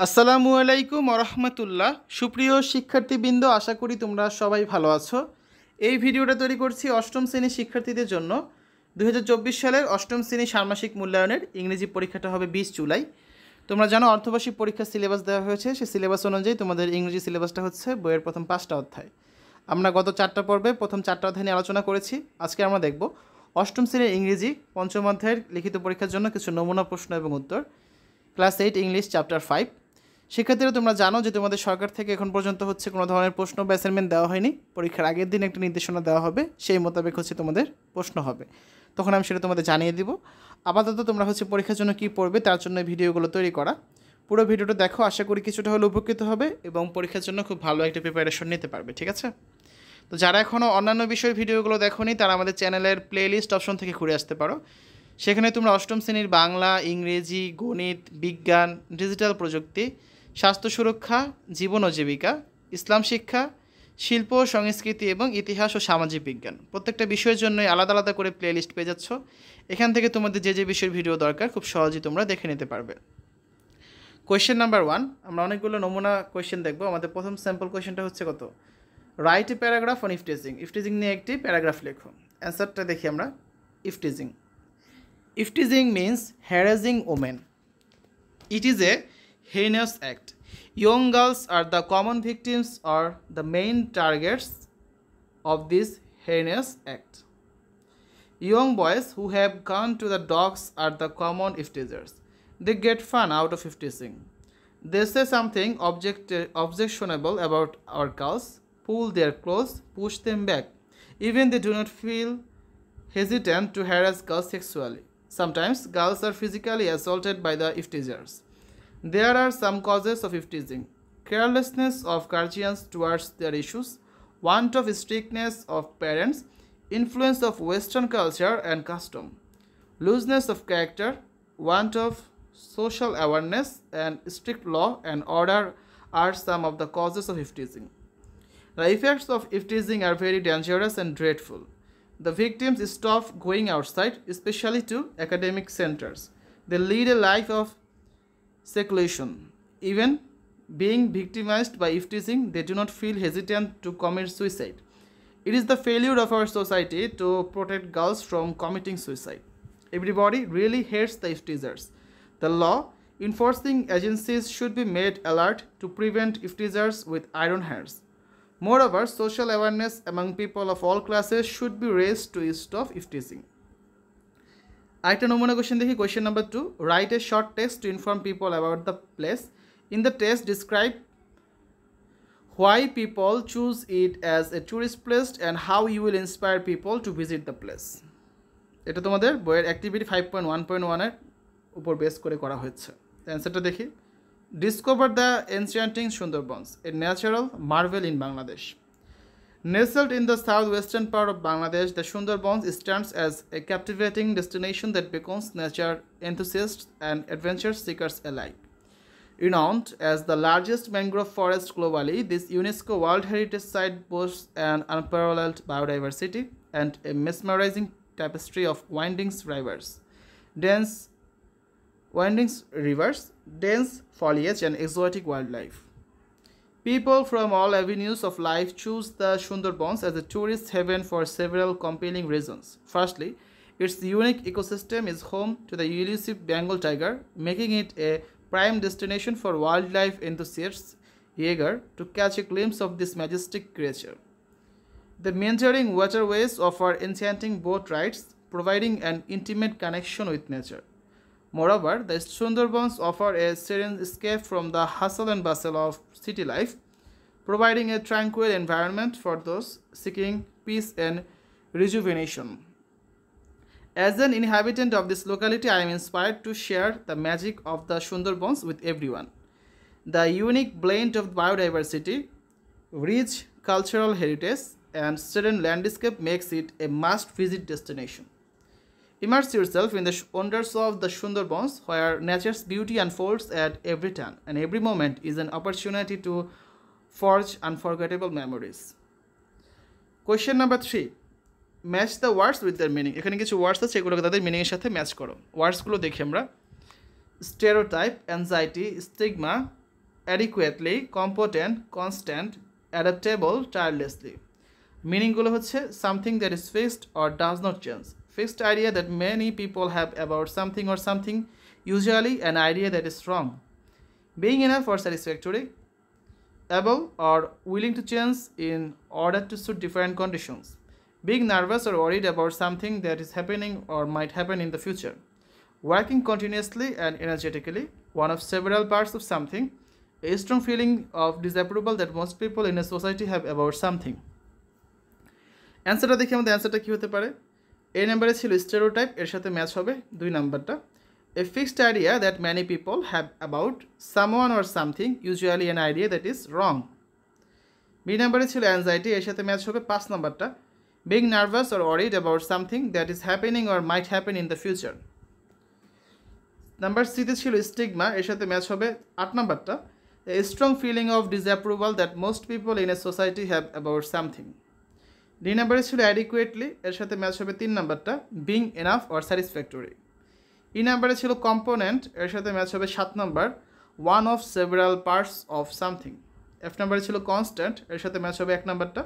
আসসালামু আলাইকুম ওরহমতুল্লাহ। সুপ্রিয় শিক্ষার্থীবৃন্দ, আশা করি তোমরা সবাই ভালো আছো। এই ভিডিওটা তৈরি করছি অষ্টম শ্রেণীর শিক্ষার্থীদের জন্য। 2024 সালের অষ্টম শ্রেণী ষান্মাসিক মূল্যায়নের ইংরেজি পরীক্ষাটা হবে 20 জুলাই। তোমরা জানো অর্ধবার্ষিক পরীক্ষার সিলেবাস দেওয়া হয়েছে। সেই সিলেবাস অনুযায়ী তোমাদের ইংরেজি সিলেবাসটা হচ্ছে বইয়ের প্রথম 5টা অধ্যায়। আমরা গত 4টা পর্বে প্রথম 4টা অধ্যায় নিয়ে আলোচনা করেছি। আজকে আমরা দেখব অষ্টম শ্রেণীর ইংরেজি পঞ্চম অধ্যায়ের লিখিত পরীক্ষার জন্য কিছু নমুনা প্রশ্ন এবং উত্তর, ক্লাস 8 ইংলিশ চ্যাপ্টার 5। শিক্ষার্থীরা তোমরা জানো যে তোমাদের সরকার থেকে এখন পর্যন্ত হচ্ছে কোনো ধরনের প্রশ্ন বা অ্যাসাইনমেন্ট দেওয়া হয়নি। পরীক্ষার আগের দিন একটা নির্দেশনা দেওয়া হবে, সেই মোতাবেক হচ্ছে তোমাদের প্রশ্ন হবে। তখন আমি সেটা তোমাদের জানিয়ে দিব। আপাতত তোমরা হচ্ছে পরীক্ষার জন্য কী পড়বে তার জন্য ভিডিওগুলো তৈরি করা। পুরো ভিডিওটা দেখো, আশা করি কিছুটা হলে উপকৃত হবে এবং পরীক্ষার জন্য খুব ভালো একটা প্রিপারেশন নিতে পারবে, ঠিক আছে? তো যারা এখনও অন্যান্য বিষয়ের ভিডিওগুলো দেখোনি তারা আমাদের চ্যানেলের প্লেলিস্ট অপশন থেকে ঘুরে আসতে পারো। সেখানে তোমরা অষ্টম শ্রেণীর বাংলা, ইংরেজি, গণিত, বিজ্ঞান, ডিজিটাল প্রযুক্তি, স্বাস্থ্য সুরক্ষা, জীবন ও জীবিকা, ইসলাম শিক্ষা, শিল্প সংস্কৃতি এবং ইতিহাস ও সামাজিক বিজ্ঞান প্রত্যেকটা বিষয়ের জন্যই আলাদা আলাদা করে প্লেলিস্ট পেয়ে যাচ্ছ। এখান থেকে তোমাদের যে যে বিষয়ের ভিডিও দরকার খুব সহজেই তোমরা দেখে নিতে পারবে। কোয়েশ্চেন নাম্বার 1, আমরা অনেকগুলো নমুনা কোয়েশ্চেন দেখবো। আমাদের প্রথম স্যাম্পল কোয়েশ্চেনটা হচ্ছে কত? Write a paragraph on eve teasing. Eve teasing নিয়ে একটি প্যারাগ্রাফ লেখো। অ্যান্সারটা দেখি আমরা। Eve teasing Ifteasing means harassing women. It is a heinous act. Young girls are the common victims or the main targets of this heinous act. Young boys who have gone to the dogs are the common ifteasers. They get fun out of ifteasing. They say something objectionable about our girls, pull their clothes, push them back. Even they do not feel hesitant to harass girls sexually. Sometimes girls are physically assaulted by the ifteasers. There are some causes of ifteasing: carelessness of guardians towards their issues, want of strictness of parents, influence of Western culture and custom, looseness of character, want of social awareness, and strict law and order are some of the causes of ifteasing. The effects of ifteasing are very dangerous and dreadful. The victims stop going outside, especially to academic centers. They lead a life of seclusion. Even being victimized by ifteasing, they do not feel hesitant to commit suicide. It is the failure of our society to protect girls from committing suicide. Everybody really hates the ifteasers. The law enforcing agencies should be made alert to prevent ifteasers with iron hands. Moreover, social awareness among people of all classes should be raised to stop ifteasing. আরেকটা নমুনা question দেখি। Question number 2, write a short text to inform people about the place. In the text describe why people choose it as a tourist place and how you will inspire people to visit the place. এটা তোমাদের বইয়ের activity 5.1.1 এর উপর base করে করা হয়েছে। অ্যান্সারটা দেখি। Discover the enchanting Sundarbans, a natural marvel in Bangladesh. Nestled in the southwestern part of Bangladesh, the Sundarbans stands as a captivating destination that beckons nature enthusiasts and adventure seekers alike. Renowned as the largest mangrove forest globally, this UNESCO World Heritage Site boasts an unparalleled biodiversity and a mesmerizing tapestry of winding rivers, dense foliage, and exotic wildlife. People from all avenues of life choose the Sundarbans as a tourist haven for several compelling reasons. Firstly, its unique ecosystem is home to the elusive Bengal tiger, making it a prime destination for wildlife enthusiasts eager to catch a glimpse of this majestic creature. The meandering waterways offer enchanting boat rides, providing an intimate connection with nature. Moreover, the Sundarbans offer a serene escape from the hustle and bustle of city life, providing a tranquil environment for those seeking peace and rejuvenation. As an inhabitant of this locality, I am inspired to share the magic of the Sundarbans with everyone. The unique blend of biodiversity, rich cultural heritage, and serene landscape makes it a must-visit destination. Immerse yourself in the wonders of the Sundarbans, where nature's beauty unfolds at every turn, and every moment is an opportunity to forge unforgettable memories. Question number 3, match the words with their meaning. এখানে কিছু ওয়ার্ডস আছে, এগুলোকে তাদের মিনিংয়ের সাথে match করো। ওয়ার্ডসগুলো দেখি আমরা। Stereotype, anxiety, stigma, adequately, competent, constant, adaptable, tirelessly। মিনিংগুলো হচ্ছে something that is fixed or does not change, fixed idea that many people have about something or something, usually an idea that is wrong, being enough or satisfactory, able or willing to change in order to suit different conditions, being nervous or worried about something that is happening or might happen in the future, working continuously and energetically, one of several parts of something, a strong feeling of disapproval that most people in a society have about something। অ্যান্সারটা দেখি আমাদের অ্যান্সারটা কী হতে পারে। এই নাম্বারে ছিল stereotype, এর সাথে ম্যাচ হবে 2 নাম্বারটা। A fixed idea that many people have about someone or something, usually an idea that is wrong। B নাম্বারে ছিল অ্যাংজাইটি, এর সাথে ম্যাচ হবে 5 নাম্বারটা। Being nervous or worried about something that is happening or might happen in the future। Number সিতে ছিল stigma, এর সাথে ম্যাচ হবে 8 নাম্বারটা। A strong feeling of disapproval that most people in a society have about something। D নাম্বারে ছিল adequately, এর সাথে ম্যাচ হবে 3 নাম্বারটা। Being enough or satisfactory। ই নাম্বারে ছিল কম্পোনেন্ট, এর সাথে ম্যাচ হবে 7 number. One of several parts of something. F নাম্বারে ছিল কনস্ট্যান্ট, এর সাথে ম্যাচ হবে 1 নাম্বারটা।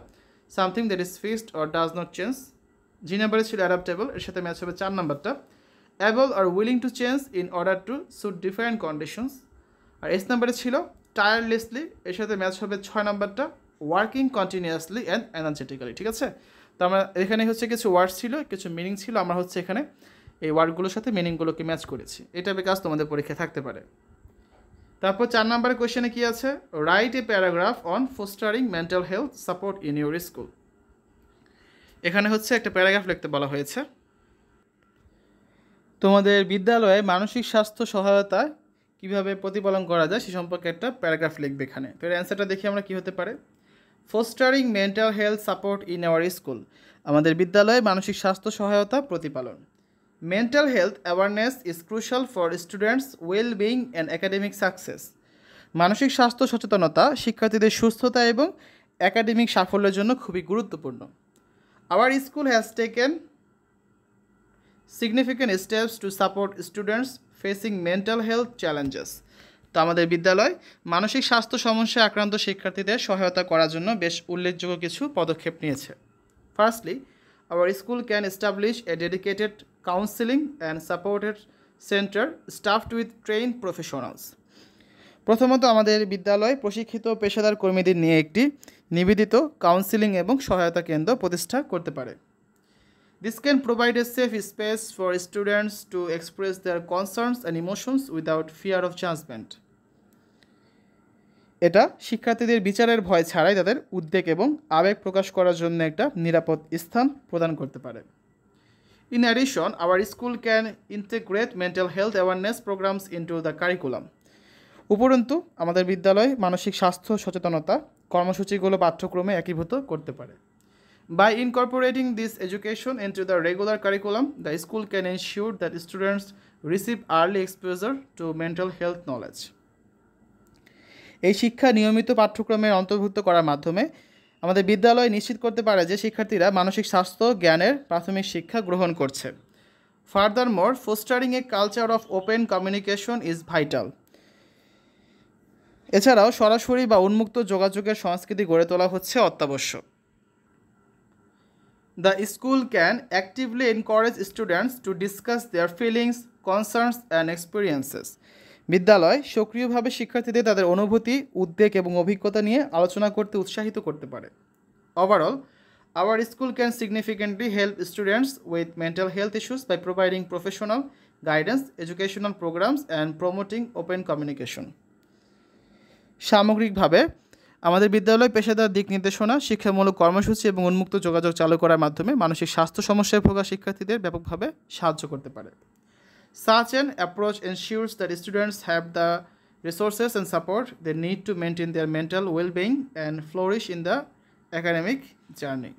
Something that is fixed or does not change. G নাম্বারে ছিল অ্যাডাপ্টেবল, এর সাথে ম্যাচ হবে 4 নাম্বারটা। অ্যাবল আর willing to change in order to suit different conditions. আর এস নাম্বারে ছিল টায়ারলেসলি, এর সাথে ম্যাচ হবে 6 নাম্বারটা। Working continuously and energetically. ঠিক আছে, তো আমরা এখানে হচ্ছে কিছু ওয়ার্ড ছিল, কিছু মিনিং ছিল, আমরা হচ্ছে এখানে এই ওয়ার্ডগুলোর সাথে মিনিংগুলোকে ম্যাচ করেছি। এটা কাজ তোমাদের পরীক্ষায় থাকতে পারে। তারপর 4 নম্বরের কোয়েশ্চেনে কি আছে, write a paragraph on fostering mental health support in your school. এখানে হচ্ছে একটা প্যারাগ্রাফ লিখতে বলা হয়েছে। তোমাদের বিদ্যালয়ে মানসিক স্বাস্থ্য সহায়তা কীভাবে প্রতিপালন করা যায় সে সম্পর্কে একটা প্যারাগ্রাফ লিখবে এখানে। তো এর অ্যান্সারটা দেখি আমরা কী হতে পারে। Fostering mental health support in our school, আমাদের বিদ্যালয়ে মানসিক স্বাস্থ্য সহায়তা প্রতিপালন। Mental health awareness is crucial for students wellbeing and academic success, মানসিক স্বাস্থ্য সচেতনতা শিক্ষার্থীদের সুস্থতা এবং একাডেমিক সাফল্যের জন্য খুবই গুরুত্বপূর্ণ। Our school has taken significant steps to support students facing mental health challenges, তো আমাদের বিদ্যালয় মানসিক স্বাস্থ্য সমস্যায় আক্রান্ত শিক্ষার্থীদের সহায়তা করার জন্য বেশ উল্লেখযোগ্য কিছু পদক্ষেপ নিয়েছে। Firstly, our school can establish a dedicated counseling and supported center staffed with trained professionals। প্রথমত আমাদের বিদ্যালয় প্রশিক্ষিত পেশাদার কর্মীদের নিয়ে একটি নিবেদিত কাউন্সেলিং এবং সহায়তা কেন্দ্র প্রতিষ্ঠা করতে পারে। This can provide a safe space for students to express their concerns and emotions without fear of judgment। এটা শিক্ষার্থীদের বিচারের ভয় ছাড়াই তাদের উদ্বেগ এবং আবেগ প্রকাশ করার জন্য একটা নিরাপদ স্থান প্রদান করতে পারে। In addition, our school can integrate mental health awareness programs into the curriculum। উপরন্তু আমাদের বিদ্যালয় মানসিক স্বাস্থ্য সচেতনতা কর্মসূচিগুলো পাঠ্যক্রমে একীভূত করতে পারে। By incorporating this education into the regular curriculum, the school can ensure that students receive early exposure to mental health knowledge। এই শিক্ষা নিয়মিত পাঠ্যক্রমের অন্তর্ভুক্ত করার মাধ্যমে আমাদের বিদ্যালয় নিশ্চিত করতে পারে যে শিক্ষার্থীরা মানসিক স্বাস্থ্য জ্ঞানের প্রাথমিক শিক্ষা গ্রহণ করছে। ফার্দারমোর, fostering a culture of open communication is vital. এছাড়াও সরাসরি বা উন্মুক্ত যোগাযোগের সংস্কৃতি গড়ে তোলা হচ্ছে অত্যাবশ্যক। The school can actively encourage students to discuss their feelings, concerns and experiences। বিদ্যালয় সক্রিয়ভাবে শিক্ষার্থীদের তাদের অনুভূতি, উদ্বেগ এবং অভিজ্ঞতা নিয়ে আলোচনা করতে উৎসাহিত করতে পারে। Overall, our school can significantly help students with mental health issues by providing professional guidance, educational programs and promoting open communication। সামগ্রিকভাবে আমাদের বিদ্যালয় পেশাদার দিক নির্দেশনা, শিক্ষামূলক কর্মসূচি এবং উন্মুক্ত যোগাযোগ চালু করার মাধ্যমে মানসিক স্বাস্থ্য সমস্যায় ভোগা শিক্ষার্থীদের ব্যাপকভাবে সাহায্য করতে পারে। Such an approach ensures that students have the resources and support they need to maintain their mental well-being and flourish in the academic journey।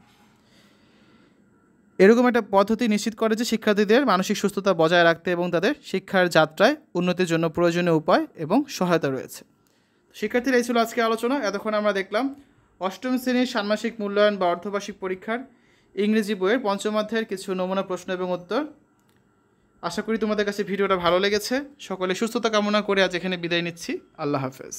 এরকম একটা পদ্ধতি নিশ্চিত করে যে শিক্ষার্থীদের মানসিক সুস্থতা বজায় রাখতে এবং তাদের শিক্ষার যাত্রায় উন্নতির জন্য প্রয়োজনীয় উপায় এবং সহায়তা রয়েছে। শিক্ষার্থীরা এই ছিল আজকে আলোচনা। এতক্ষণ আমরা দেখলাম অষ্টম শ্রেণীর ষান্মাসিক মূল্যায়ন বা অর্ধবার্ষিক পরীক্ষার ইংরেজি বইয়ের পঞ্চম অধ্যায়ের কিছু নমুনা প্রশ্ন এবং উত্তর। আশা করি তোমাদের কাছে ভিডিওটা ভালো লেগেছে। সকলে সুস্থতা কামনা করে আজ এখানে বিদায় নিচ্ছি। আল্লাহ হাফেজ।